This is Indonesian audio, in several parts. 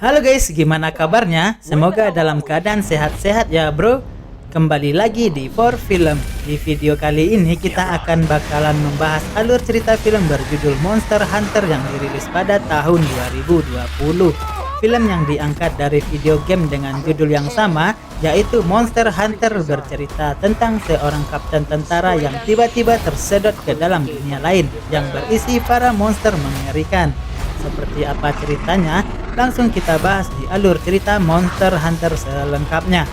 Halo guys, gimana kabarnya? Semoga dalam keadaan sehat-sehat ya bro. Kembali lagi di For Film. Di video kali ini kita akan bakalan membahas alur cerita film berjudul Monster Hunter yang dirilis pada tahun 2020. Film yang diangkat dari video game dengan judul yang sama, yaitu Monster Hunter, bercerita tentang seorang kapten tentara yang tiba-tiba tersedot ke dalam dunia lain yang berisi para monster mengerikan. Seperti apa ceritanya? Langsung kita bahas di alur cerita Monster Hunter selengkapnya.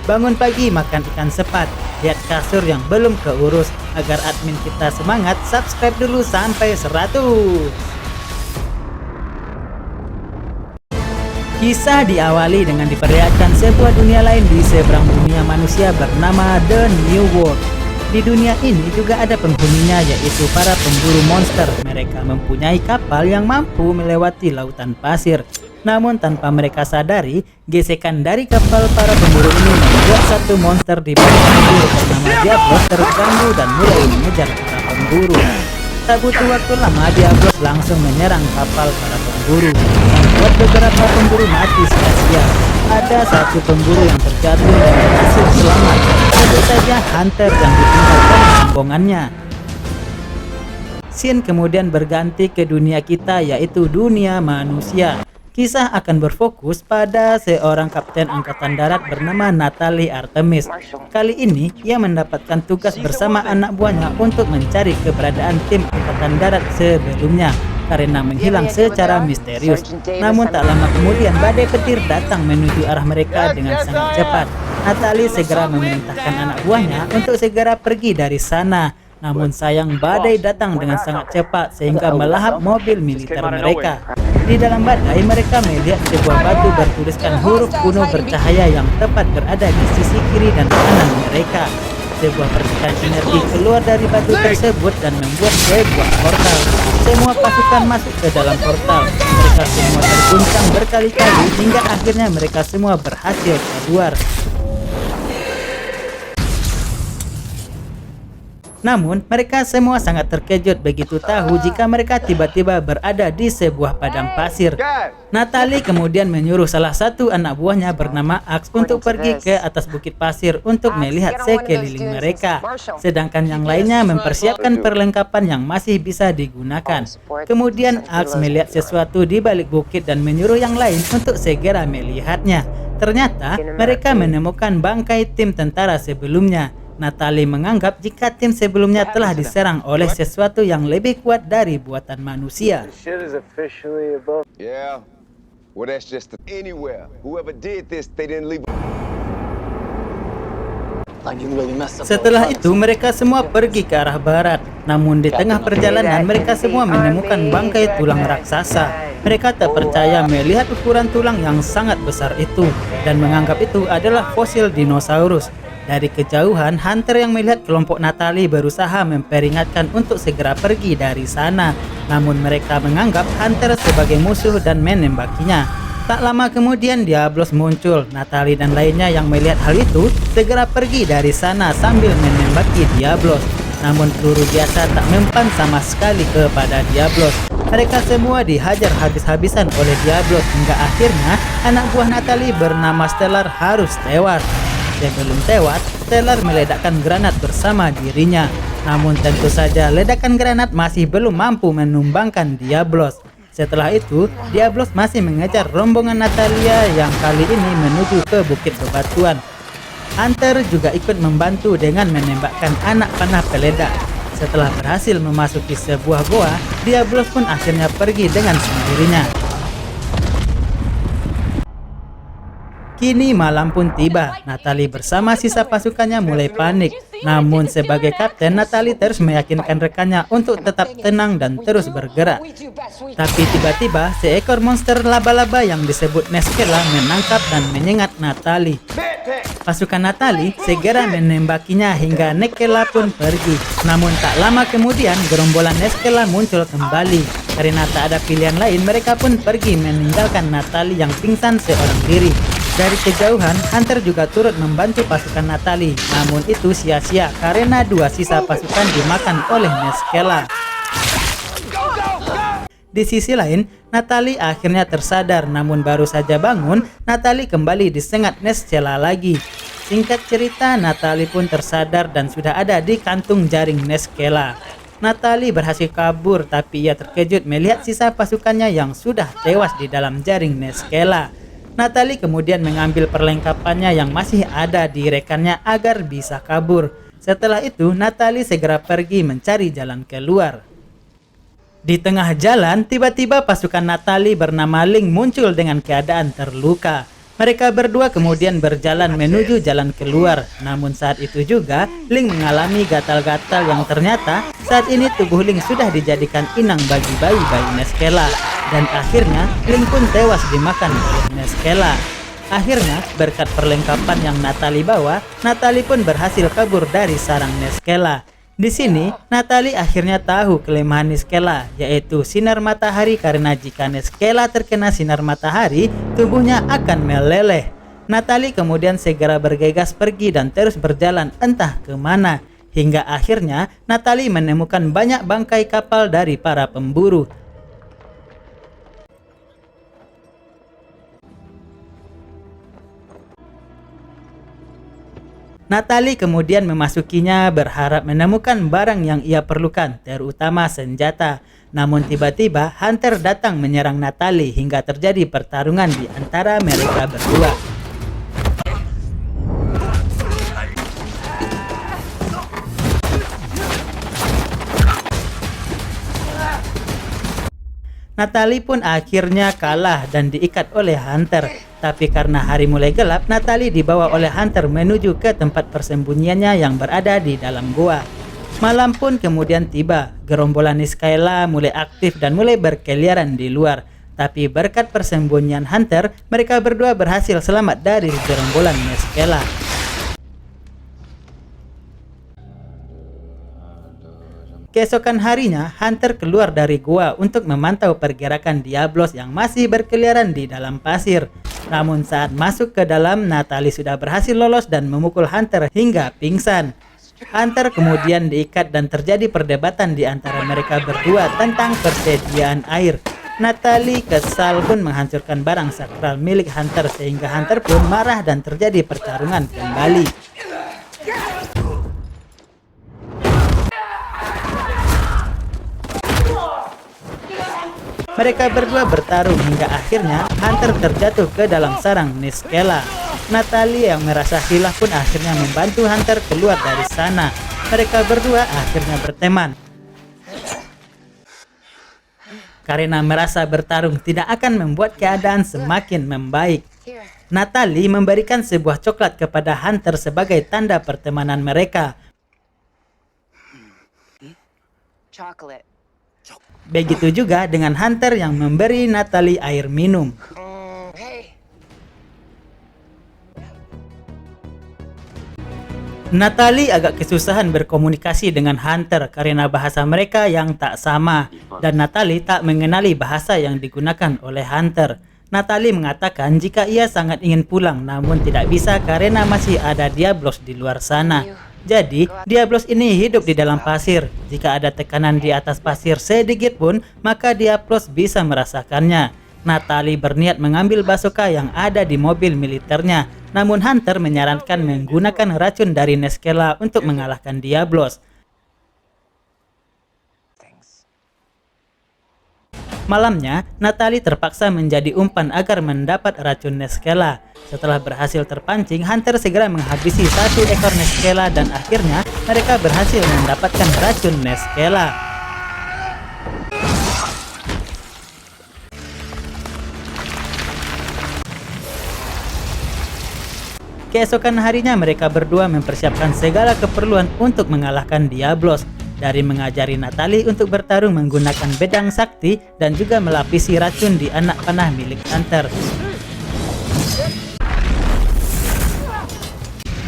Bangun pagi makan ikan sepat, lihat kasur yang belum keurus. Agar admin kita semangat, subscribe dulu sampai 100. Kisah diawali dengan diperlihatkan sebuah dunia lain di seberang dunia manusia bernama The New World. Di dunia ini juga ada penghuninya, yaitu para pemburu monster. Mereka mempunyai kapal yang mampu melewati lautan pasir. Namun tanpa mereka sadari, gesekan dari kapal para pemburu ini membuat satu monster di bawah pasir bernama Diablos terganggu dan mulai mengejar para pemburu. Tak butuh waktu lama, Diablos langsung menyerang kapal para pemburu, membuat beberapa pemburu mati sia-sia. Ada satu pemburu yang terjatuh dan berhasil selamat. Tentu saja Hunter yang ditinggalkan rombongannya. Scene kemudian berganti ke dunia kita, yaitu dunia manusia. Kisah akan berfokus pada seorang kapten angkatan darat bernama Natalie Artemis. Kali ini ia mendapatkan tugas bersama anak buahnya untuk mencari keberadaan tim angkatan darat sebelumnya karena menghilang secara misterius. Namun tak lama kemudian badai petir datang menuju arah mereka dengan sangat cepat. Natalie segera memerintahkan anak buahnya untuk segera pergi dari sana. Namun sayang, badai datang dengan sangat cepat sehingga melahap mobil militer mereka. Di dalam badai mereka melihat sebuah batu bertuliskan huruf kuno bercahaya yang tepat berada di sisi kiri dan kanan mereka. Sebuah percikan energi keluar dari batu tersebut dan membuat sebuah portal. Semua pasukan masuk ke dalam portal. Mereka semua terguncang berkali-kali hingga akhirnya mereka semua berhasil keluar. Namun, mereka semua sangat terkejut begitu tahu jika mereka tiba-tiba berada di sebuah padang pasir. Natalie kemudian menyuruh salah satu anak buahnya bernama Axe untuk pergi ke atas bukit pasir untuk melihat sekeliling mereka. Sedangkan yang lainnya mempersiapkan perlengkapan yang masih bisa digunakan. Kemudian Axe melihat sesuatu di balik bukit dan menyuruh yang lain untuk segera melihatnya. Ternyata, mereka menemukan bangkai tim tentara sebelumnya. Natalie menganggap jika tim sebelumnya telah diserang oleh sesuatu yang lebih kuat dari buatan manusia. Setelah itu mereka semua pergi ke arah barat. Namun di tengah perjalanan mereka semua menemukan bangkai tulang raksasa. Mereka tak percaya melihat ukuran tulang yang sangat besar itu dan menganggap itu adalah fosil dinosaurus. Dari kejauhan, Hunter yang melihat kelompok Natalie berusaha memperingatkan untuk segera pergi dari sana. Namun mereka menganggap Hunter sebagai musuh dan menembakinya. Tak lama kemudian Diablos muncul. Natalie dan lainnya yang melihat hal itu segera pergi dari sana sambil menembaki Diablos. Namun peluru biasa tak mempan sama sekali kepada Diablos. Mereka semua dihajar habis-habisan oleh Diablos hingga akhirnya anak buah Natalie bernama Stellar harus tewas. Sebelum tewas, Stellar meledakkan granat bersama dirinya. Namun tentu saja ledakan granat masih belum mampu menumbangkan Diablos. Setelah itu, Diablos masih mengejar rombongan Natalia yang kali ini menuju ke Bukit Bebatuan. Hunter juga ikut membantu dengan menembakkan anak panah peledak. Setelah berhasil memasuki sebuah goa, Diablos pun akhirnya pergi dengan sendirinya. Kini malam pun tiba. Natalie bersama sisa pasukannya mulai panik. Namun sebagai kapten, Natalie terus meyakinkan rekannya untuk tetap tenang dan terus bergerak. Tapi tiba-tiba seekor monster laba-laba yang disebut Neskela menangkap dan menyengat Natalie. Pasukan Natalie segera menembakinya hingga Neskela pun pergi. Namun tak lama kemudian gerombolan Neskela muncul kembali. Karena tak ada pilihan lain, mereka pun pergi meninggalkan Natalie yang pingsan seorang diri. Dari kejauhan, Hunter juga turut membantu pasukan Natalie. Namun itu sia-sia karena dua sisa pasukan dimakan oleh Neskela. Di sisi lain, Natalie akhirnya tersadar, namun baru saja bangun, Natalie kembali disengat Neskela lagi. Singkat cerita, Natalie pun tersadar dan sudah ada di kantung jaring Neskela. Natalie berhasil kabur, tapi ia terkejut melihat sisa pasukannya yang sudah tewas di dalam jaring Neskela. Natalie kemudian mengambil perlengkapannya yang masih ada di rekannya agar bisa kabur. Setelah itu, Natalie segera pergi mencari jalan keluar. Di tengah jalan, tiba-tiba pasukan Natalie bernama Ling muncul dengan keadaan terluka. Mereka berdua kemudian berjalan menuju jalan keluar. Namun saat itu juga, Ling mengalami gatal-gatal yang ternyata saat ini tubuh Ling sudah dijadikan inang bagi bayi-bayi Neskela. Dan akhirnya, Ling pun tewas dimakan oleh Neskela. Akhirnya, berkat perlengkapan yang Natalie bawa, Natalie pun berhasil kabur dari sarang Neskela. Di sini, Natalie akhirnya tahu kelemahan Neskela, yaitu sinar matahari, karena jika Neskela terkena sinar matahari, tubuhnya akan meleleh. Natalie kemudian segera bergegas pergi dan terus berjalan entah kemana. Hingga akhirnya, Natalie menemukan banyak bangkai kapal dari para pemburu. Natalie kemudian memasukinya berharap menemukan barang yang ia perlukan, terutama senjata. Namun tiba-tiba Hunter datang menyerang Natalie hingga terjadi pertarungan di antara mereka berdua. Natalie pun akhirnya kalah dan diikat oleh Hunter. Tapi karena hari mulai gelap, Natalie dibawa oleh Hunter menuju ke tempat persembunyiannya yang berada di dalam gua. Malam pun kemudian tiba. Gerombolan Neskela mulai aktif dan mulai berkeliaran di luar. Tapi berkat persembunyian Hunter, mereka berdua berhasil selamat dari gerombolan Neskela. Keesokan harinya, Hunter keluar dari gua untuk memantau pergerakan Diablos yang masih berkeliaran di dalam pasir. Namun saat masuk ke dalam, Natalie sudah berhasil lolos dan memukul Hunter hingga pingsan. Hunter kemudian diikat dan terjadi perdebatan di antara mereka berdua tentang persediaan air. Natalie kesal pun menghancurkan barang sakral milik Hunter sehingga Hunter pun marah dan terjadi pertarungan kembali. Mereka berdua bertarung hingga akhirnya Hunter terjatuh ke dalam sarang Neskela. Natalie yang merasa hilaf pun akhirnya membantu Hunter keluar dari sana. Mereka berdua akhirnya berteman. Karena merasa bertarung tidak akan membuat keadaan semakin membaik. Natalie memberikan sebuah coklat kepada Hunter sebagai tanda pertemanan mereka. Chocolate. Begitu juga dengan Hunter yang memberi Natalie air minum. Natalie agak kesusahan berkomunikasi dengan Hunter karena bahasa mereka yang tak sama, dan Natalie tak mengenali bahasa yang digunakan oleh Hunter. Natalie mengatakan jika ia sangat ingin pulang namun tidak bisa karena masih ada Diablos di luar sana. Jadi, Diablos ini hidup di dalam pasir. Jika ada tekanan di atas pasir sedikit pun, maka Diablos bisa merasakannya. Natalie berniat mengambil bazooka yang ada di mobil militernya. Namun Hunter menyarankan menggunakan racun dari Neskela untuk mengalahkan Diablos. Malamnya, Natalie terpaksa menjadi umpan agar mendapat racun Neskela. Setelah berhasil terpancing, Hunter segera menghabisi satu ekor Neskela dan akhirnya mereka berhasil mendapatkan racun Neskela. Keesokan harinya mereka berdua mempersiapkan segala keperluan untuk mengalahkan Diablos. Dari mengajari Natalie untuk bertarung menggunakan bedang sakti dan juga melapisi racun di anak panah milik Hunter.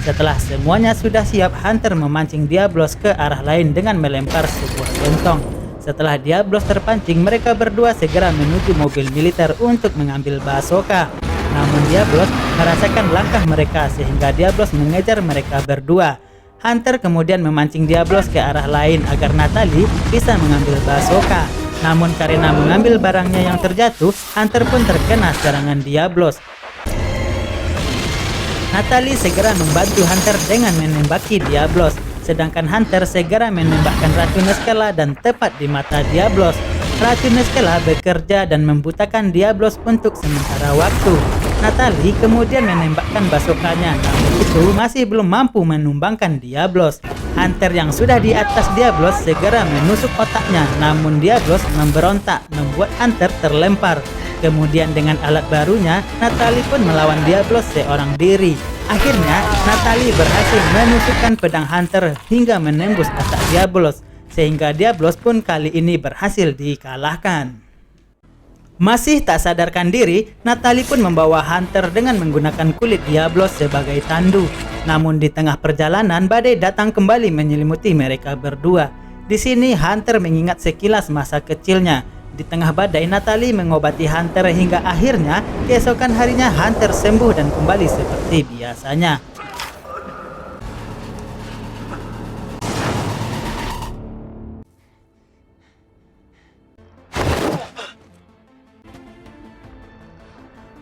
Setelah semuanya sudah siap, Hunter memancing Diablos ke arah lain dengan melempar sebuah gentong. Setelah Diablos terpancing, mereka berdua segera menuju mobil militer untuk mengambil bazooka. Namun Diablos merasakan langkah mereka sehingga Diablos mengejar mereka berdua. Hunter kemudian memancing Diablos ke arah lain agar Natalie bisa mengambil bazooka. Namun karena mengambil barangnya yang terjatuh, Hunter pun terkena serangan Diablos. Natalie segera membantu Hunter dengan menembaki Diablos, sedangkan Hunter segera menembakkan Ratu Neskela dan tepat di mata Diablos. Ratu Neskela bekerja dan membutakan Diablos untuk sementara waktu. Natalie kemudian menembakkan basokannya, namun itu masih belum mampu menumbangkan Diablos. Hunter yang sudah di atas Diablos segera menusuk otaknya, namun Diablos memberontak, membuat Hunter terlempar. Kemudian dengan alat barunya, Natalie pun melawan Diablos seorang diri. Akhirnya, Natalie berhasil menusukkan pedang Hunter hingga menembus otak Diablos, sehingga Diablos pun kali ini berhasil dikalahkan. Masih tak sadarkan diri, Natalie pun membawa Hunter dengan menggunakan kulit Diablos sebagai tandu. Namun di tengah perjalanan, badai datang kembali menyelimuti mereka berdua. Di sini Hunter mengingat sekilas masa kecilnya. Di tengah badai, Natalie mengobati Hunter hingga akhirnya keesokan harinya Hunter sembuh dan kembali seperti biasanya.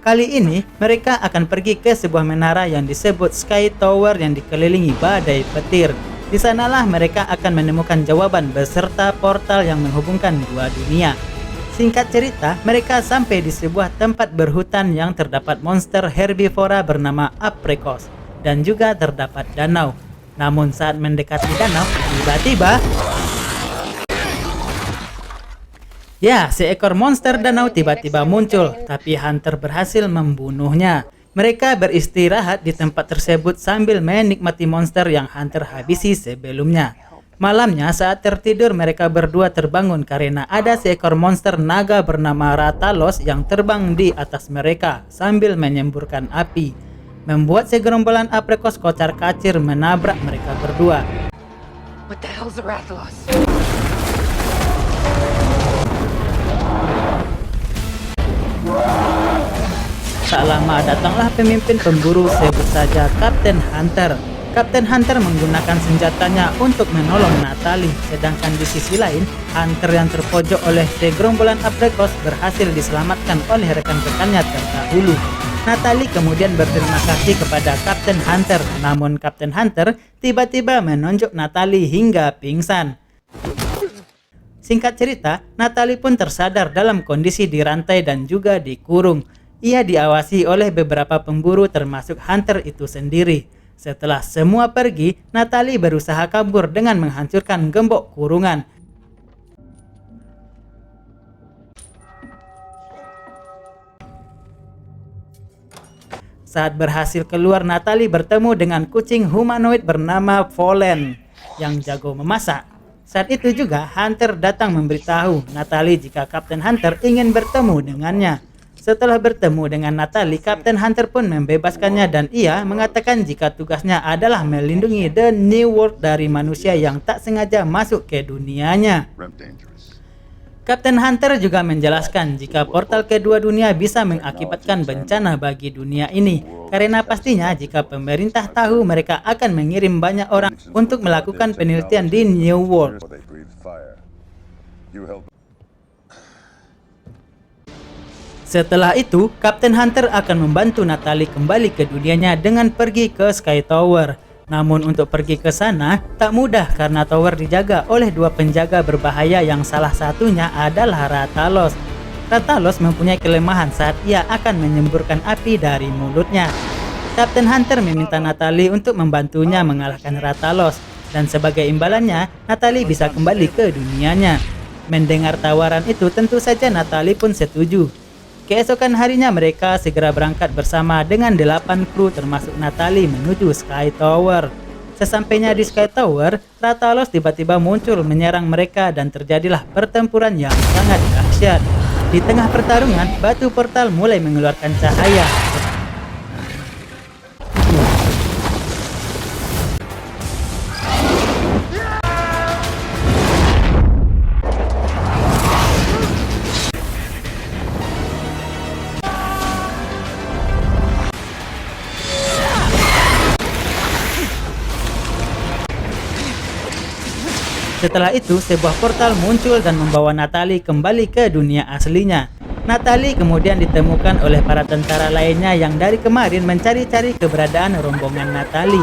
Kali ini, mereka akan pergi ke sebuah menara yang disebut Sky Tower yang dikelilingi badai petir. Di sanalah mereka akan menemukan jawaban beserta portal yang menghubungkan dua dunia. Singkat cerita, mereka sampai di sebuah tempat berhutan yang terdapat monster herbivora bernama Apricos, dan juga terdapat danau. Namun saat mendekati danau, tiba-tiba seekor monster danau tiba-tiba muncul, tapi Hunter berhasil membunuhnya. Mereka beristirahat di tempat tersebut sambil menikmati monster yang Hunter habisi sebelumnya. Malamnya saat tertidur, mereka berdua terbangun karena ada seekor monster naga bernama Rathalos yang terbang di atas mereka sambil menyemburkan api, membuat segerombolan Apricos kocar-kacir menabrak mereka berdua. What the hell's a Rathalos? Tak lama datanglah pemimpin pemburu, sebut saja Kapten Hunter. Kapten Hunter menggunakan senjatanya untuk menolong Natalie, sedangkan di sisi lain, Hunter yang terpojok oleh segerombolan Apricos berhasil diselamatkan oleh rekan-rekannya terdahulu. Natalie kemudian berterima kasih kepada Kapten Hunter, namun Kapten Hunter tiba-tiba menonjok Natalie hingga pingsan. Singkat cerita, Natalie pun tersadar dalam kondisi dirantai dan juga dikurung. Ia diawasi oleh beberapa pemburu termasuk Hunter itu sendiri. Setelah semua pergi, Natalie berusaha kabur dengan menghancurkan gembok kurungan. Saat berhasil keluar, Natalie bertemu dengan kucing humanoid bernama Fallen yang jago memasak. Saat itu juga Hunter datang memberitahu Natalie jika Kapten Hunter ingin bertemu dengannya. Setelah bertemu dengan Natalie, Kapten Hunter pun membebaskannya dan ia mengatakan jika tugasnya adalah melindungi The New World dari manusia yang tak sengaja masuk ke dunianya. Kapten Hunter juga menjelaskan jika portal kedua dunia bisa mengakibatkan bencana bagi dunia ini, karena pastinya jika pemerintah tahu, mereka akan mengirim banyak orang untuk melakukan penelitian di New World. Setelah itu, Kapten Hunter akan membantu Natalie kembali ke dunianya dengan pergi ke Sky Tower. Namun untuk pergi ke sana tak mudah karena tower dijaga oleh dua penjaga berbahaya yang salah satunya adalah Rathalos. Rathalos mempunyai kelemahan saat ia akan menyemburkan api dari mulutnya. Kapten Hunter meminta Natalie untuk membantunya mengalahkan Rathalos, dan sebagai imbalannya Natalie bisa kembali ke dunianya. Mendengar tawaran itu, tentu saja Natalie pun setuju. Keesokan harinya mereka segera berangkat bersama dengan 8 kru termasuk Natalie menuju Sky Tower. Sesampainya di Sky Tower, Rathalos tiba-tiba muncul menyerang mereka dan terjadilah pertempuran yang sangat dahsyat. Di tengah pertarungan, batu portal mulai mengeluarkan cahaya. Setelah itu, sebuah portal muncul dan membawa Natalie kembali ke dunia aslinya. Natalie kemudian ditemukan oleh para tentara lainnya yang dari kemarin mencari-cari keberadaan rombongan Natalie.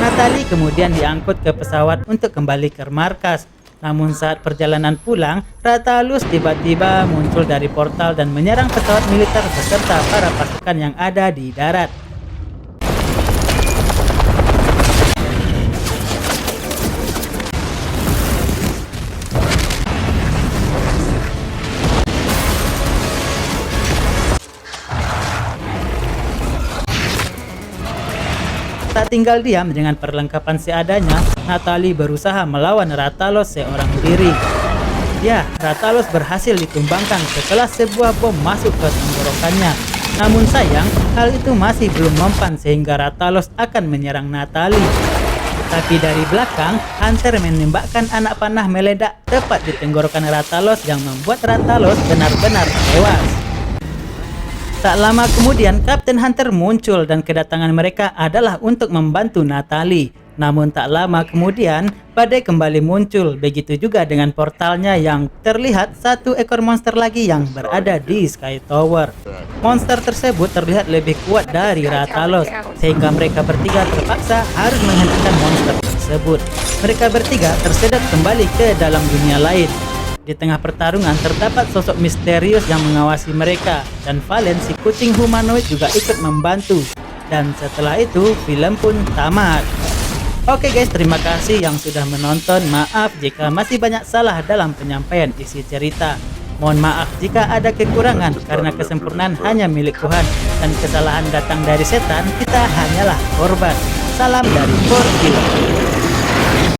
Natalie kemudian diangkut ke pesawat untuk kembali ke markas. Namun saat perjalanan pulang, Rathalus tiba-tiba muncul dari portal dan menyerang pesawat militer beserta para pasukan yang ada di darat. Tak tinggal diam dengan perlengkapan seadanya, Natalie berusaha melawan Rathalos seorang diri. Ya, Rathalos berhasil ditumbangkan setelah sebuah bom masuk ke tenggorokannya. Namun sayang, hal itu masih belum mempan sehingga Rathalos akan menyerang Natalie. Tapi dari belakang, Hunter menembakkan anak panah meledak tepat di tenggorokan Rathalos yang membuat Rathalos benar-benar tewas. Tak lama kemudian, Kapten Hunter muncul dan kedatangan mereka adalah untuk membantu Natalie. Namun tak lama kemudian, badai kembali muncul. Begitu juga dengan portalnya yang terlihat satu ekor monster lagi yang berada di Sky Tower. Monster tersebut terlihat lebih kuat dari Rathalos, sehingga mereka bertiga terpaksa harus menghentikan monster tersebut. Mereka bertiga tersedot kembali ke dalam dunia lain. Di tengah pertarungan terdapat sosok misterius yang mengawasi mereka, dan Valen si kucing humanoid juga ikut membantu. Dan setelah itu film pun tamat. Oke guys, terima kasih yang sudah menonton. Maaf jika masih banyak salah dalam penyampaian isi cerita. Mohon maaf jika ada kekurangan karena kesempurnaan hanya milik Tuhan dan kesalahan datang dari setan, kita hanyalah korban. Salam dari Forgive.